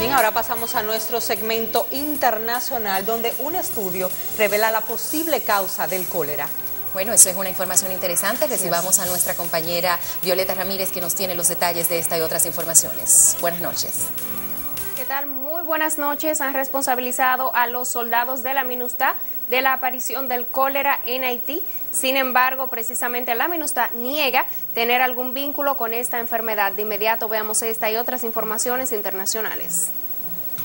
Bien, ahora pasamos a nuestro segmento internacional, donde un estudio revela la posible causa del cólera. Bueno, eso es una información interesante. Recibamos a nuestra compañera Violeta Ramírez, que nos tiene los detalles de esta y otras informaciones. Buenas noches. ¿Qué tal? Muy buenas noches. Han responsabilizado a los soldados de la MINUSTAH de la aparición del cólera en Haití. Sin embargo, precisamente la MINUSTAH niega tener algún vínculo con esta enfermedad. De inmediato veamos esta y otras informaciones internacionales.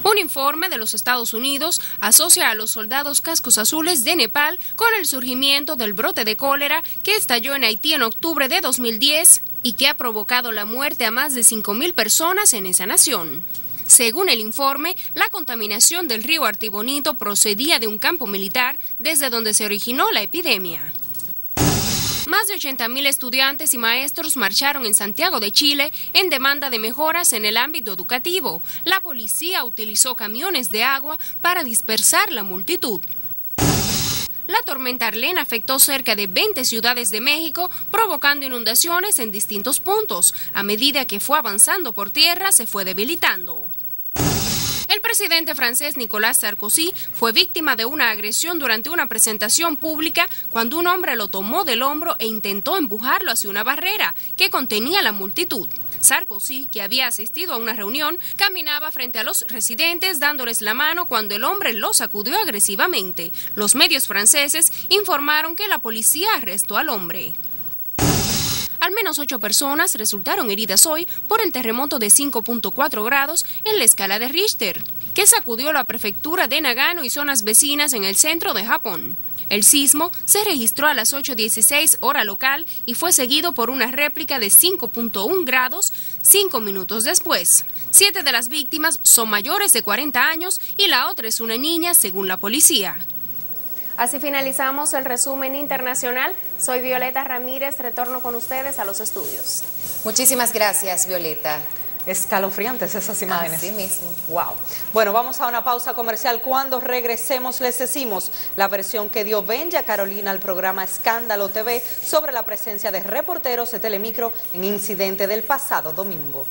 Un informe de los Estados Unidos asocia a los soldados cascos azules de Nepal con el surgimiento del brote de cólera que estalló en Haití en octubre de 2010 y que ha provocado la muerte a más de 5.000 personas en esa nación. Según el informe, la contaminación del río Artibonito procedía de un campo militar desde donde se originó la epidemia. Más de 80.000 estudiantes y maestros marcharon en Santiago de Chile en demanda de mejoras en el ámbito educativo. La policía utilizó camiones de agua para dispersar la multitud. La tormenta Arlene afectó cerca de 20 ciudades de México, provocando inundaciones en distintos puntos. A medida que fue avanzando por tierra, se fue debilitando. El presidente francés Nicolas Sarkozy fue víctima de una agresión durante una presentación pública cuando un hombre lo tomó del hombro e intentó empujarlo hacia una barrera que contenía la multitud. Sarkozy, que había asistido a una reunión, caminaba frente a los residentes dándoles la mano cuando el hombre lo sacudió agresivamente. Los medios franceses informaron que la policía arrestó al hombre. Al menos 8 personas resultaron heridas hoy por el terremoto de 5.4 grados en la escala de Richter, que sacudió la prefectura de Nagano y zonas vecinas en el centro de Japón. El sismo se registró a las 8:16 hora local y fue seguido por una réplica de 5.1 grados 5 minutos después. 7 de las víctimas son mayores de 40 años y la otra es una niña, según la policía. Así finalizamos el resumen internacional. Soy Violeta Ramírez, retorno con ustedes a los estudios. Muchísimas gracias, Violeta. Escalofriantes esas imágenes. Así mismo. Wow. Bueno, vamos a una pausa comercial. Cuando regresemos les decimos la versión que dio Benja Carolina al programa Escándalo TV sobre la presencia de reporteros de Telemicro en incidente del pasado domingo.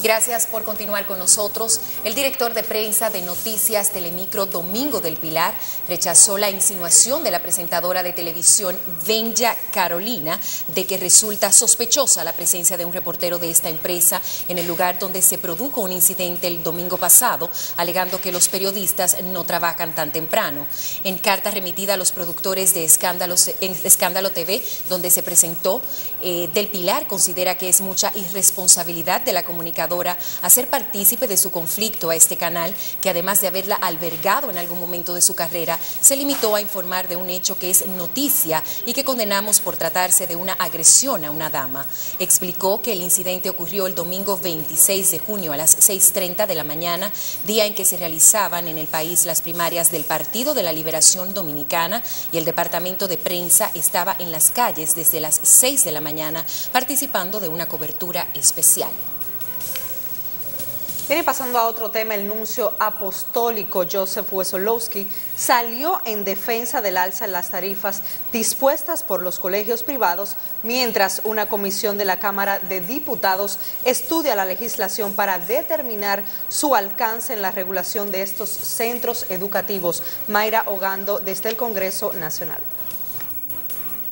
Gracias por continuar con nosotros. El director de prensa de Noticias Telemicro, Domingo del Pilar, rechazó la insinuación de la presentadora de televisión Benja Carolina de que resulta sospechosa la presencia de un reportero de esta empresa en el lugar donde se produjo un incidente el domingo pasado, alegando que los periodistas no trabajan tan temprano. En carta remitida a los productores de Escándalo TV, donde se presentó, del Pilar considera que es mucha irresponsabilidad de la comunicadora hacer partícipe de su conflicto a este canal, que además de haberla albergado en algún momento de su carrera, se limitó a informar de un hecho que es noticia y que condenamos por tratarse de una agresión a una dama. Explicó que el incidente ocurrió el domingo 26 de junio a las 6:30 de la mañana, día en que se realizaban en el país las primarias del Partido de la Liberación Dominicana, y el departamento de prensa estaba en las calles desde las 6 de la mañana participando de una cobertura especial. Viene pasando a otro tema. El nuncio apostólico Joseph Wesolowski salió en defensa del alza en las tarifas dispuestas por los colegios privados, mientras una comisión de la Cámara de Diputados estudia la legislación para determinar su alcance en la regulación de estos centros educativos. Mayra Ogando, desde el Congreso Nacional.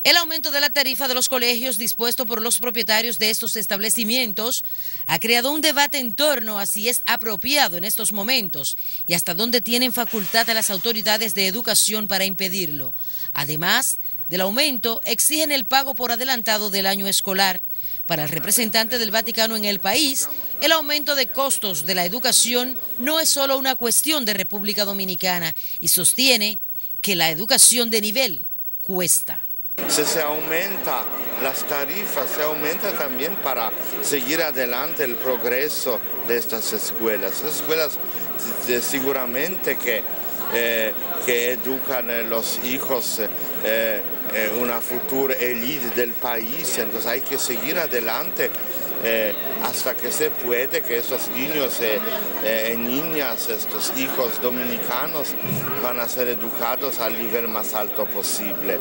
El aumento de la tarifa de los colegios dispuesto por los propietarios de estos establecimientos ha creado un debate en torno a si es apropiado en estos momentos y hasta dónde tienen facultad a las autoridades de educación para impedirlo. Además del aumento, exigen el pago por adelantado del año escolar. Para el representante del Vaticano en el país, el aumento de costos de la educación no es solo una cuestión de República Dominicana y sostiene que la educación de nivel cuesta. Si se aumenta las tarifas, se aumenta también para seguir adelante el progreso de estas escuelas. Escuelas seguramente que educan a los hijos una futura élite del país, entonces hay que seguir adelante hasta que se puede, que estos niños y niñas, estos hijos dominicanos van a ser educados al nivel más alto posible.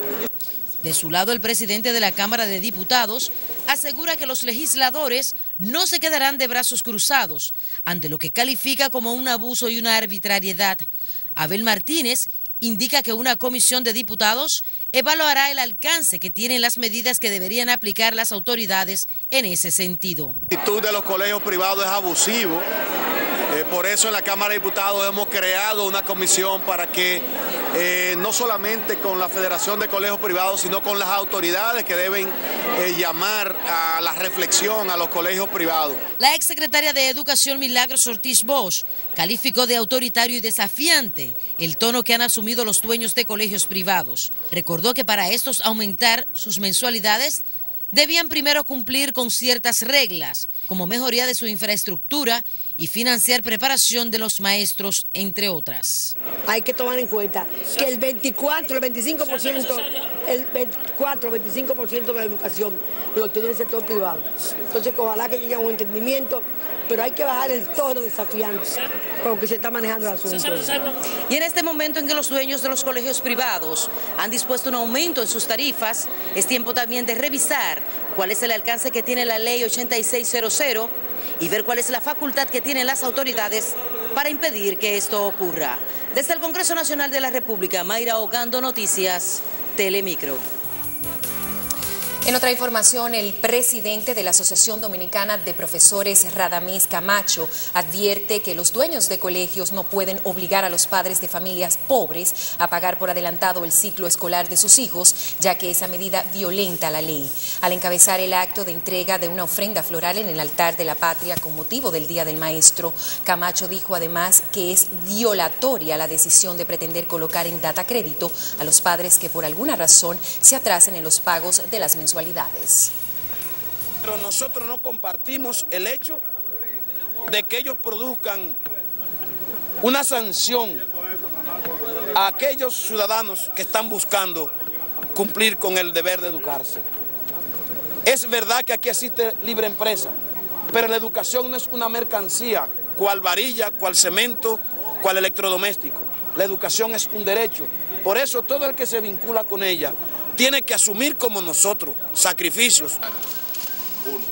De su lado, el presidente de la Cámara de Diputados asegura que los legisladores no se quedarán de brazos cruzados ante lo que califica como un abuso y una arbitrariedad. Abel Martínez indica que una comisión de diputados evaluará el alcance que tienen las medidas que deberían aplicar las autoridades en ese sentido. La actitud de los colegios privados es abusivo. Por eso en la Cámara de Diputados hemos creado una comisión para que no solamente con la Federación de Colegios Privados, sino con las autoridades que deben llamar a la reflexión a los colegios privados. La exsecretaria de Educación, Milagros Ortiz Bosch, calificó de autoritario y desafiante el tono que han asumido los dueños de colegios privados. Recordó que para estos aumentar sus mensualidades debían primero cumplir con ciertas reglas, como mejoría de su infraestructura y financiar preparación de los maestros, entre otras. Hay que tomar en cuenta que el 25% de la educación lo tiene el sector privado. Entonces, ojalá que llegue a un entendimiento, pero hay que bajar el tono desafiante con lo que se está manejando el asunto. Y en este momento en que los dueños de los colegios privados han dispuesto un aumento en sus tarifas, es tiempo también de revisar cuál es el alcance que tiene la ley 8600 y ver cuál es la facultad que tienen las autoridades para impedir que esto ocurra. Desde el Congreso Nacional de la República, Mayra Ogando, Noticias Telemicro. En otra información, el presidente de la Asociación Dominicana de Profesores, Radamés Camacho, advierte que los dueños de colegios no pueden obligar a los padres de familias pobres a pagar por adelantado el ciclo escolar de sus hijos, ya que esa medida violenta la ley. Al encabezar el acto de entrega de una ofrenda floral en el altar de la patria con motivo del Día del Maestro, Camacho dijo además que es violatoria la decisión de pretender colocar en data crédito a los padres que por alguna razón se atrasen en los pagos de las mensualidades. Pero nosotros no compartimos el hecho de que ellos produzcan una sanción a aquellos ciudadanos que están buscando cumplir con el deber de educarse. Es verdad que aquí existe libre empresa, pero la educación no es una mercancía, cual varilla, cual cemento, cual electrodoméstico. La educación es un derecho. Por eso todo el que se vincula con ella tiene que asumir como nosotros sacrificios.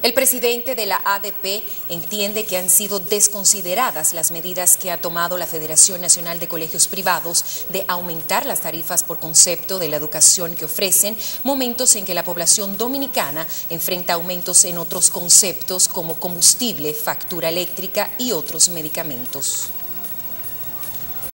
El presidente de la ADP entiende que han sido desconsideradas las medidas que ha tomado la Federación Nacional de Colegios Privados de aumentar las tarifas por concepto de la educación que ofrecen, momentos en que la población dominicana enfrenta aumentos en otros conceptos como combustible, factura eléctrica y otros medicamentos.